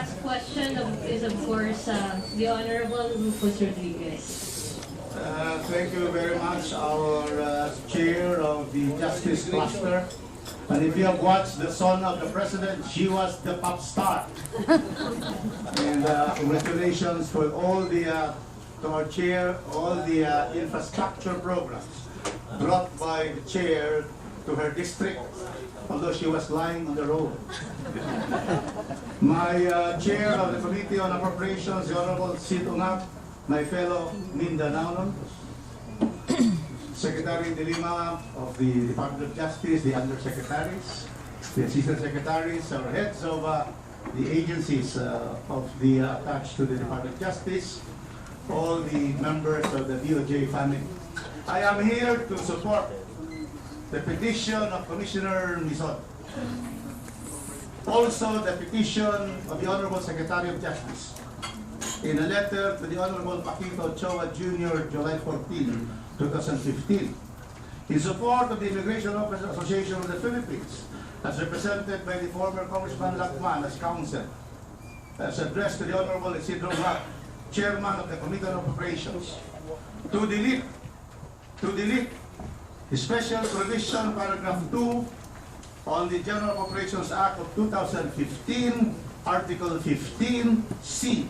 last question is, of course, the Honorable Rufus Rodriguez. Thank you very much, our chair of the Justice Cluster. And if you have watched The Son of the President, she was the pop star. And congratulations for all the, to our chair, all the infrastructure programs brought by the chair to her district, although she was lying on the road. My chair of the Committee on Appropriations, the Honorable Sid Ungap, my fellow Mindanaonon, Secretary De Lima of the Department of Justice, the undersecretaries, the assistant secretaries, our heads of the agencies of the attached to the Department of Justice, all the members of the DOJ family. I am here to support the petition of Commissioner Mizon. Also the petition of the Honorable Secretary of Justice in a letter to the Honorable Paquito Ochoa Jr., July 14, 2015, in support of the Immigration Officers Association of the Philippines, as represented by the former Congressman Lacman as counsel, as addressed to the Honorable Isidro Mac, Chairman of the Committee on Appropriations, to delete the special provision, paragraph 2, on the General Appropriations Act of 2015, Article 15C,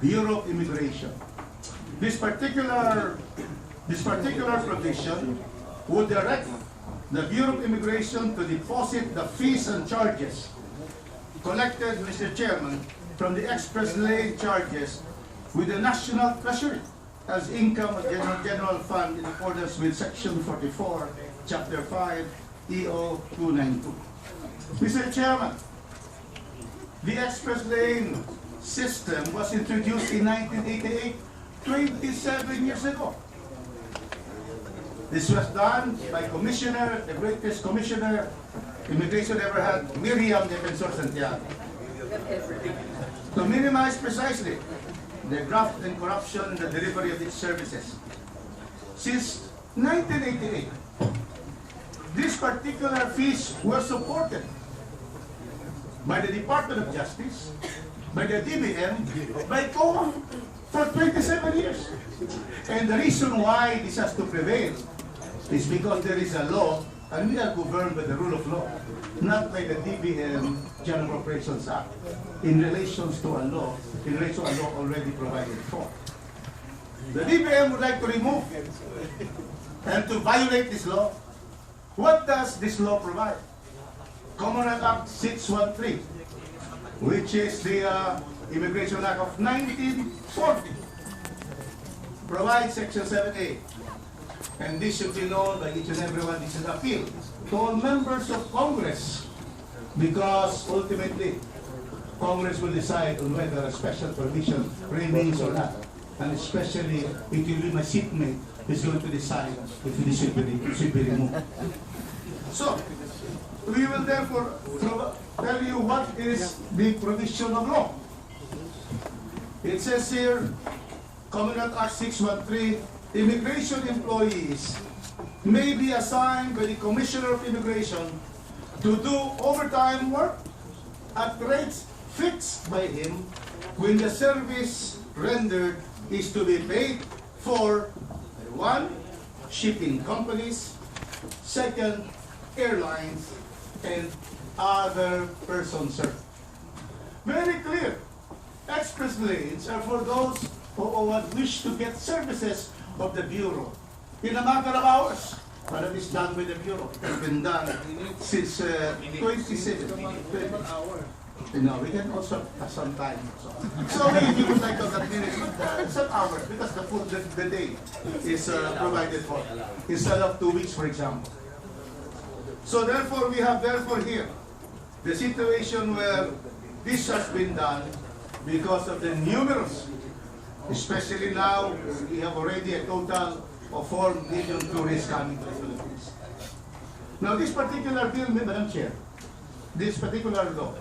Bureau of Immigration. This particular provision would direct the Bureau of Immigration to deposit the fees and charges collected, Mr. Chairman, from the express lane charges with the National Treasury as income of general fund in accordance with Section 44, Chapter 5, EO 292. Mr. Chairman, the express lane system was introduced in 1988, 27 years ago. This was done by Commissioner, the greatest Commissioner Immigration ever had, Miriam Defensor Santiago, to minimize precisely the graft and corruption in the delivery of its services. Since 1988, these particular fees were supported by the Department of Justice, by the DBM, by COA for 27 years. And the reason why this has to prevail is because there is a law and we are governed by the rule of law, not by the DBM General Appropriations Act in relation to a law, already provided for. The DBM would like to remove and to violate this law. What does this law provide? Commonwealth Act 613, which is the Immigration Act of 1940, provides Section 7A. And this should be known by each and everyone. This is an appeal to all members of Congress, because ultimately Congress will decide on whether a special permission remains or not. And especially it will be my seatmate is going to decide if this should be removed. So, we will therefore tell you what is the provision of law. It says here, Commonwealth Act 613, immigration employees may be assigned by the Commissioner of Immigration to do overtime work at rates fixed by him when the service rendered is to be paid for, one, shipping companies, second, airlines, and other persons served. Very clear. Express lanes are for those who wish to get services of the Bureau in a matter of hours. But it is done with the Bureau. It has been done since 2017. We can also have some time. So if you would like to administer some hours, because the day is provided for, instead of 2 weeks, for example. So therefore, we have here the situation where this has been done because of the numerous, especially now, we have already a total of 4 million tourists coming to the Philippines. Now this particular bill, Madam Chair, this particular law,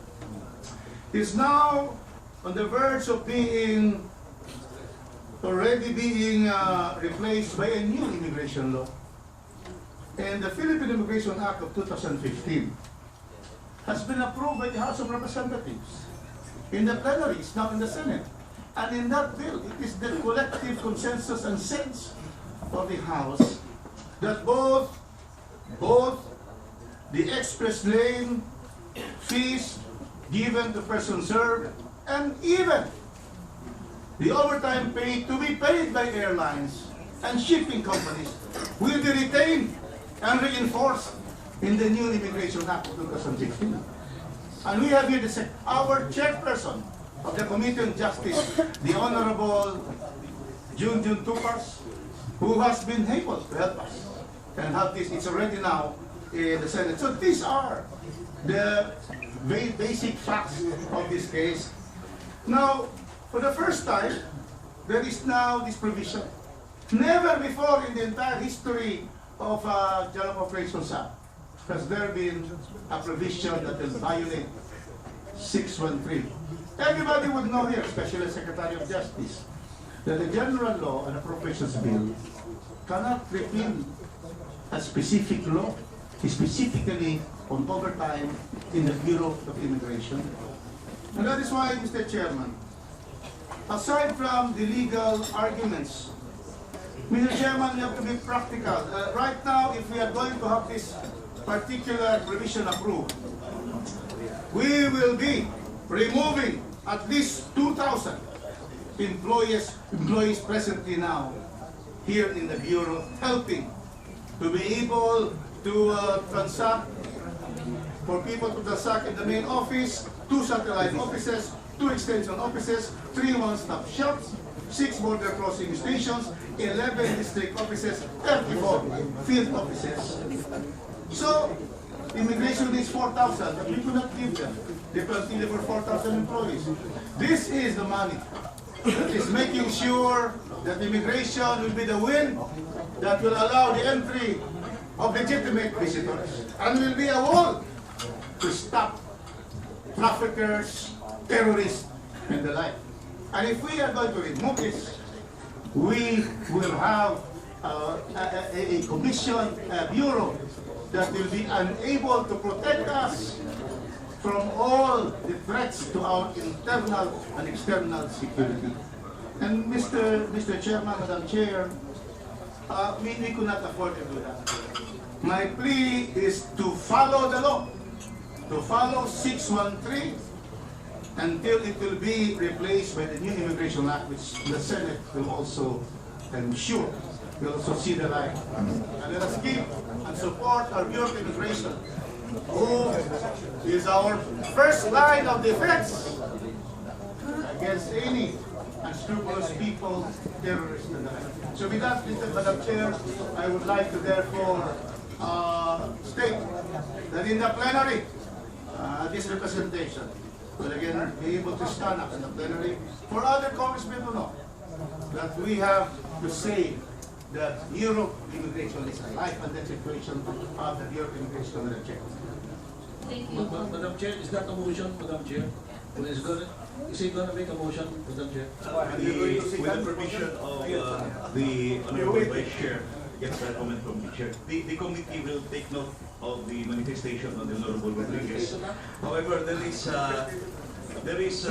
is now on the verge of being replaced by a new immigration law. And the Philippine Immigration Act of 2015 has been approved by the House of Representatives. in the plenary, it's now in the Senate. And in that bill, it is the collective consensus and sense of the House that both the express lane fees given to persons served and even the overtime pay to be paid by airlines and shipping companies will be retained and reinforced in the new Immigration Act of 2016. And we have here our chairperson of the Committee on Justice, the Honorable Junjun Tupas, who has been able to help us and have this. It's already now in the Senate. So these are the very basic facts of this case. Now, for the first time, there is now this provision. Never before in the entire history of Joint Operations Act has there been a provision that will violate 613. Everybody would know here, especially the Secretary of Justice, that the General Law and Appropriations Bill cannot repeal a specific law, specifically on overtime in the Bureau of Immigration. And that is why, Mr. Chairman, aside from the legal arguments, Mr. Chairman, we have to be practical. Right now, if we are going to have this particular provision approved, we will be removing at least 2,000 employees presently now here in the Bureau, helping to be able to transact, for people to transact in the main office, 2 satellite offices, 2 extension offices, 3 one-stop shops, 6 border crossing stations, 11 district offices, 34 field offices. So, immigration is 4,000, but we could not give them. They can deliver 4,000 employees. This is the money that is making sure that immigration will be the wind that will allow the entry of legitimate visitors and will be a wall to stop traffickers, terrorists, and the like. And if we are going to remove this, we will have a commission, a bureau that will be unable to protect us from all the threats to our internal and external security. And Mr. Chairman, Madam Chair, we could not afford to do that. My plea is to follow the law, to follow 613 until it will be replaced by the new Immigration Act, which the Senate will also, I'm sure, will also see the light. And let us keep and support our Bureau of Immigration, who is our first line of defense against any unscrupulous people, terrorists, and the like. So with that, Madam Chair, I would like to therefore state that in the plenary, this representation will again be able to stand up in the plenary for other congressmen to know that we have to say that Bureau of Immigration is a life and death situation of the Bureau of Immigration, Madam Chair. Thank you. Madam Chair, is that a motion, Madam Chair? Is he gonna make a motion, Madam Chair? With the permission of the Honorable Vice Chair, gets a comment from the Chair. The committee will take note of the manifestation of the Honorable Rodriguez. However, there is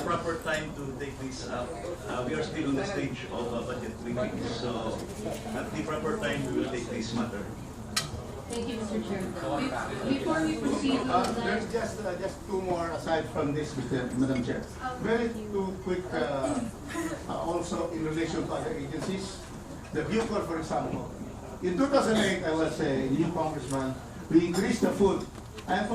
proper time to take this up. We are still on the stage of budget briefing, so at the proper time we will take this matter. Thank you, Mr. Chair. Before we proceed on There's that, just 2 more aside from this, Madam Chair. Very 2 quick, also in relation to other agencies. The Bucor, for example. In 2008, I was a new congressman. We increased the food. I am